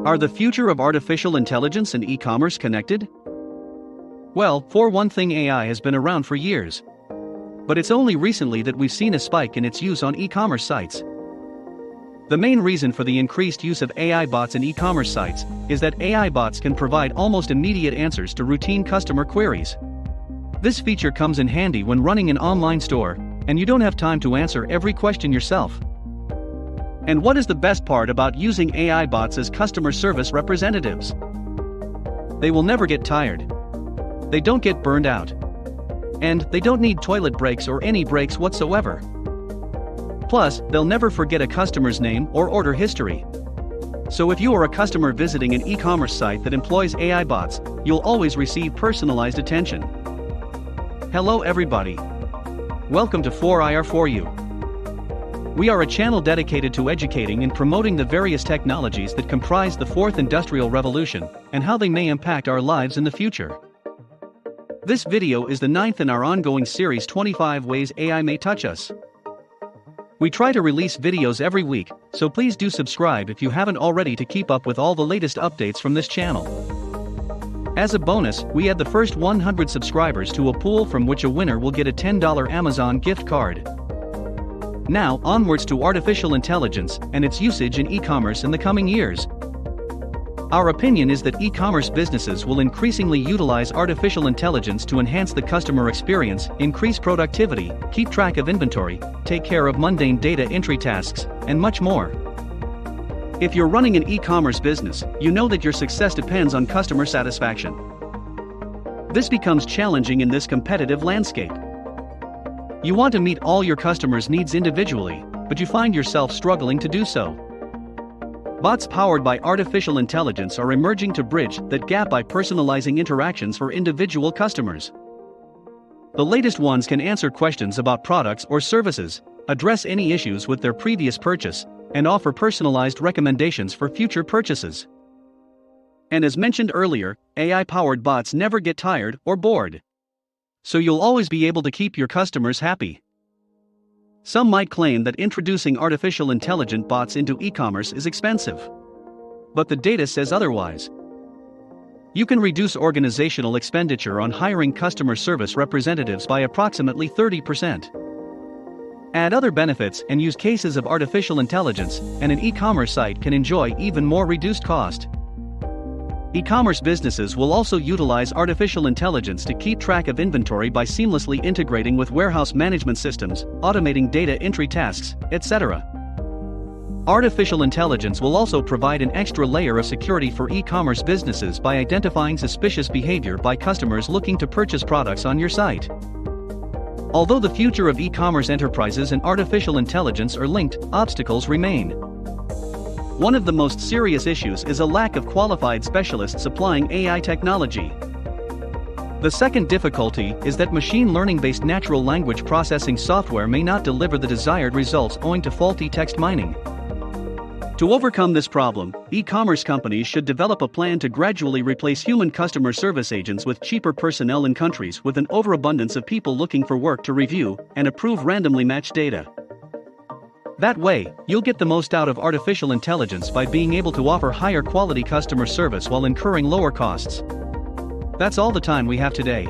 Are the future of artificial intelligence and e-commerce connected? Well, for one thing, AI has been around for years. But it's only recently that we've seen a spike in its use on e-commerce sites. The main reason for the increased use of AI bots in e-commerce sites is that AI bots can provide almost immediate answers to routine customer queries. This feature comes in handy when running an online store, and you don't have time to answer every question yourself. And what is the best part about using AI bots as customer service representatives? They will never get tired. They don't get burned out. And they don't need toilet breaks or any breaks whatsoever. Plus, they'll never forget a customer's name or order history. So if you are a customer visiting an e-commerce site that employs AI bots, you'll always receive personalized attention. Hello everybody. Welcome to 4IR4U. We are a channel dedicated to educating and promoting the various technologies that comprise the fourth industrial revolution, and how they may impact our lives in the future. This video is the 9th in our ongoing series 25 Ways AI May Touch Us. We try to release videos every week, so please do subscribe if you haven't already to keep up with all the latest updates from this channel. As a bonus, we add the first 100 subscribers to a pool from which a winner will get a $10 Amazon gift card. Now, onwards to artificial intelligence and its usage in e-commerce in the coming years. Our opinion is that e-commerce businesses will increasingly utilize artificial intelligence to enhance the customer experience, increase productivity, keep track of inventory, take care of mundane data entry tasks, and much more. If you're running an e-commerce business, you know that your success depends on customer satisfaction. This becomes challenging in this competitive landscape. You want to meet all your customers' needs individually, but you find yourself struggling to do so. Bots powered by artificial intelligence are emerging to bridge that gap by personalizing interactions for individual customers. The latest ones can answer questions about products or services, address any issues with their previous purchase, and offer personalized recommendations for future purchases. And as mentioned earlier, AI-powered bots never get tired or bored. So you'll always be able to keep your customers happy. Some might claim that introducing artificial intelligent bots into e-commerce is expensive. But the data says otherwise. You can reduce organizational expenditure on hiring customer service representatives by approximately 30%. Add other benefits and use cases of artificial intelligence, and an e-commerce site can enjoy even more reduced cost. E-commerce businesses will also utilize artificial intelligence to keep track of inventory by seamlessly integrating with warehouse management systems, automating data entry tasks, etc. Artificial intelligence will also provide an extra layer of security for e-commerce businesses by identifying suspicious behavior by customers looking to purchase products on your site. Although the future of e-commerce enterprises and artificial intelligence are linked, obstacles remain. One of the most serious issues is a lack of qualified specialists applying AI technology. The second difficulty is that machine learning-based natural language processing software may not deliver the desired results owing to faulty text mining. To overcome this problem, e-commerce companies should develop a plan to gradually replace human customer service agents with cheaper personnel in countries with an overabundance of people looking for work to review and approve randomly matched data. That way, you'll get the most out of artificial intelligence by being able to offer higher quality customer service while incurring lower costs. That's all the time we have today.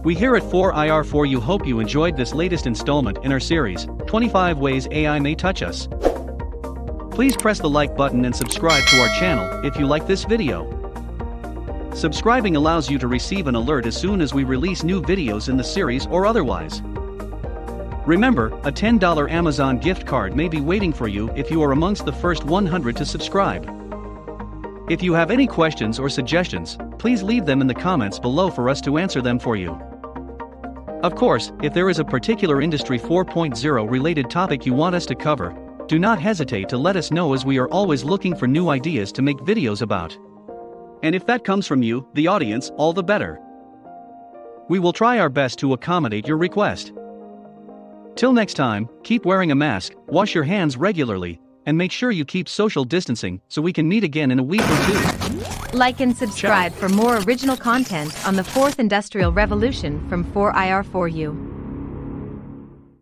We here at 4IR4U hope you enjoyed this latest installment in our series, 25 Ways AI May Touch Us. Please press the like button and subscribe to our channel if you like this video. Subscribing allows you to receive an alert as soon as we release new videos in the series or otherwise. Remember, a $10 Amazon gift card may be waiting for you if you are amongst the first 100 to subscribe. If you have any questions or suggestions, please leave them in the comments below for us to answer them for you. Of course, if there is a particular Industry 4.0 related topic you want us to cover, do not hesitate to let us know, as we are always looking for new ideas to make videos about. And if that comes from you, the audience, all the better. We will try our best to accommodate your request. Till next time, keep wearing a mask, wash your hands regularly, and make sure you keep social distancing so we can meet again in a week or two. Like and subscribe for more original content on the fourth industrial revolution from 4IR4U.